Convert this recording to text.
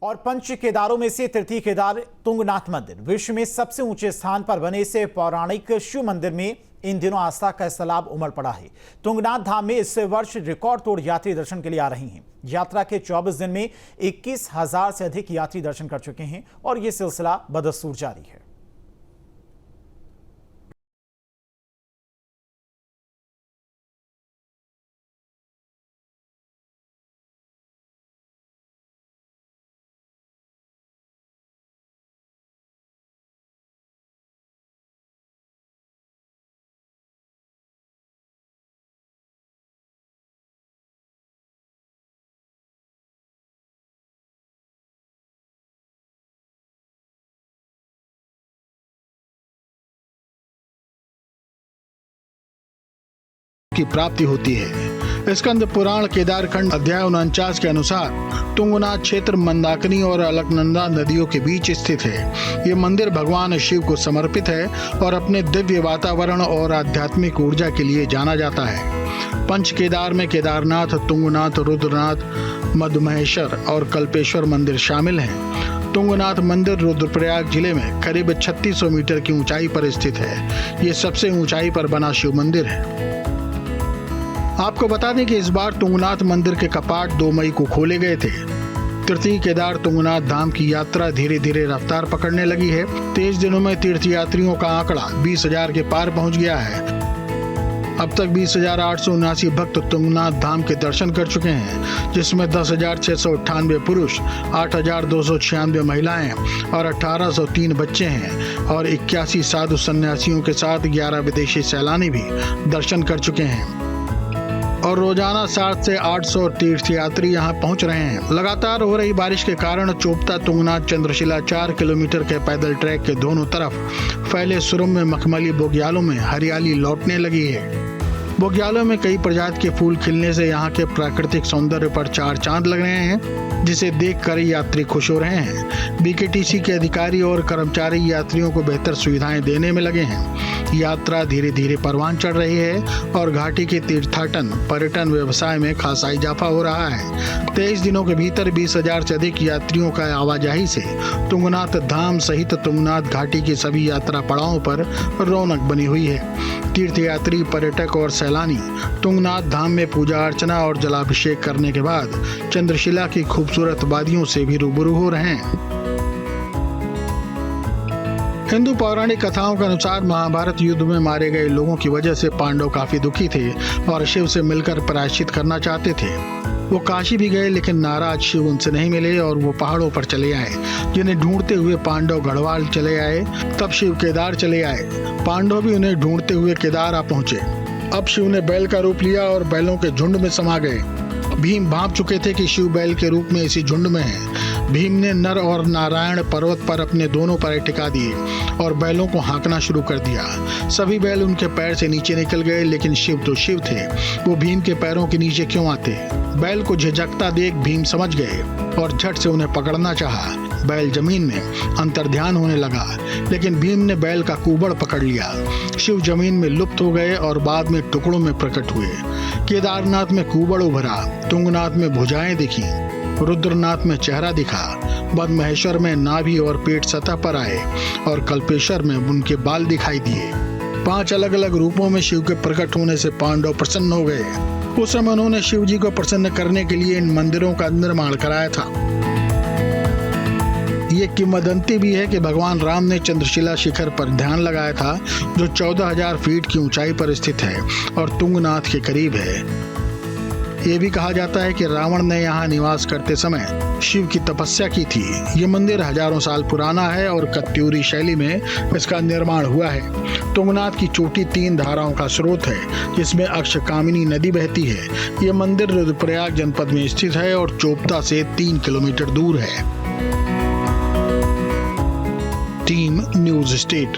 और पंच केदारों में से तृतीय केदार तुंगनाथ मंदिर विश्व में सबसे ऊंचे स्थान पर बने इस पौराणिक शिव मंदिर में इन दिनों आस्था का सैलाब उमड़ पड़ा है। तुंगनाथ धाम में इस वर्ष रिकॉर्ड तोड़ यात्री दर्शन के लिए आ रही हैं। यात्रा के 24 दिन में 21,000 से अधिक यात्री दर्शन कर चुके हैं और ये सिलसिला बदस्तूर जारी है। की प्राप्ति होती है। स्कंद पुराण केदारखंड अध्याय 49 के अनुसार तुंगनाथ क्षेत्र मंदाकिनी और अलकनंदा नदियों के बीच स्थित है। ये मंदिर भगवान शिव को समर्पित है और अपने दिव्य वातावरण और आध्यात्मिक ऊर्जा के लिए जाना जाता है। पंच केदार में केदारनाथ, तुंगनाथ, रुद्रनाथ, मधुमहेश्वर और कल्पेश्वर मंदिर शामिल हैं। तुंगनाथ मंदिर रुद्रप्रयाग जिले में करीब 3600 मीटर की ऊंचाई पर स्थित है। ये सबसे ऊंचाई पर बना शिव मंदिर है। आपको बता दें कि इस बार तुंगनाथ मंदिर के कपाट 2 मई को खोले गए थे। तृतीय केदार तुंगनाथ धाम की यात्रा धीरे धीरे रफ्तार पकड़ने लगी है। 23 दिनों में तीर्थयात्रियों का आंकड़ा 20,000 के पार पहुंच गया है। अब तक 20,879 भक्त तुंगनाथ धाम के दर्शन कर चुके हैं, जिसमें 10,698 पुरुष, 8,296 महिलाएं और 1,803 बच्चे हैं और 81 साधु सन्यासियों के साथ 11 विदेशी सैलानी भी दर्शन कर चुके हैं और रोजाना 700 से 800 तीर्थयात्री यहां पहुंच रहे हैं। लगातार हो रही बारिश के कारण चोपता तुंगनाथ चंद्रशिला 4 किलोमीटर के पैदल ट्रैक के दोनों तरफ फैले सुरम्य मखमली बोग्यालों में हरियाली लौटने लगी है। बोग्यालों में कई प्रजाति के फूल खिलने से यहाँ के प्राकृतिक सौंदर्य पर 4 चांद लग रहे हैं, जिसे देखकर यात्री खुश हो रहे हैं। बीकेटीसी के अधिकारी और कर्मचारी यात्रियों को बेहतर सुविधाएं देने में लगे हैं। यात्रा धीरे धीरे परवान चढ़ रही है और घाटी के तीर्थाटन पर्यटन व्यवसाय में खासा इजाफा हो रहा है। 23 दिनों के भीतर 20,000 से अधिक यात्रियों का आवाजाही से तुंगनाथ धाम सहित तुंगनाथ घाटी की सभी यात्रा पड़ावों पर रौनक बनी हुई है। तीर्थयात्री, पर्यटक और सैलानी तुंगनाथ धाम में पूजा अर्चना और जलाभिषेक करने के बाद चंद्रशिला की खूबसूरत वादियों से भी रूबरू हो रहे हैं। हिंदू पौराणिक कथाओं के अनुसार महाभारत युद्ध में मारे गए लोगों की वजह से पांडव काफी दुखी थे और शिव से मिलकर प्रायश्चित करना चाहते थे। वो काशी भी गए, लेकिन नाराज शिव उनसे नहीं मिले और वो पहाड़ों पर चले आए। जिन्हें ढूंढते हुए पांडव गढ़वाल चले आए। तब शिव केदार चले आए। पांडव भी उन्हें ढूंढते हुए केदार आ पहुंचे। अब शिव ने बैल का रूप लिया और बैलों के झुंड में समा गए। भीम भांप चुके थे कि शिव बैल के रूप में इसी झुंड में है। भीम ने नर और नारायण पर्वत पर अपने दोनों पैर टिका दिए और बैलों को हाँकना शुरू कर दिया। सभी बैल उनके पैर से नीचे निकल गए, लेकिन शिव तो शिव थे, वो भीम के पैरों के नीचे क्यों आते। बैल को झिझकता देख भीम समझ गए और झट से उन्हें पकड़ना चाहा। बैल जमीन में अंतर्ध्यान होने लगा, लेकिन भीम ने बैल का कुबड़ पकड़ लिया। शिव जमीन में लुप्त हो गए और बाद में टुकड़ों में प्रकट हुए। केदारनाथ में कुबड़ उभरा, तुंगनाथ में भुजाएं दिखी, रुद्रनाथ में चेहरा दिखा, मधुमहेश्वर में नाभि और पेट सतह पर आए और कल्पेश्वर में उनके बाल दिखाई दिए। 5 अलग अलग रूपों में शिव के प्रकट होने से पांडव प्रसन्न हो गए। उस समय उन्होंने शिव जी को प्रसन्न करने के लिए इन मंदिरों का निर्माण कराया था। ये किंवदंती भी है कि भगवान राम ने चंद्रशिला शिखर पर ध्यान लगाया था, जो 14,000 फीट की ऊंचाई पर स्थित है और तुंगनाथ के करीब है। ये भी कहा जाता है कि रावण ने यहाँ निवास करते समय शिव की तपस्या की थी। ये मंदिर हजारों साल पुराना है और कत्यूरी शैली में इसका निर्माण हुआ है। तुंगनाथ की चोटी 3 धाराओं का स्रोत है, जिसमें अक्षकामिनी नदी बहती है। ये मंदिर रुद्रप्रयाग जनपद में स्थित है और चोपता से 3 किलोमीटर दूर है। Team news state.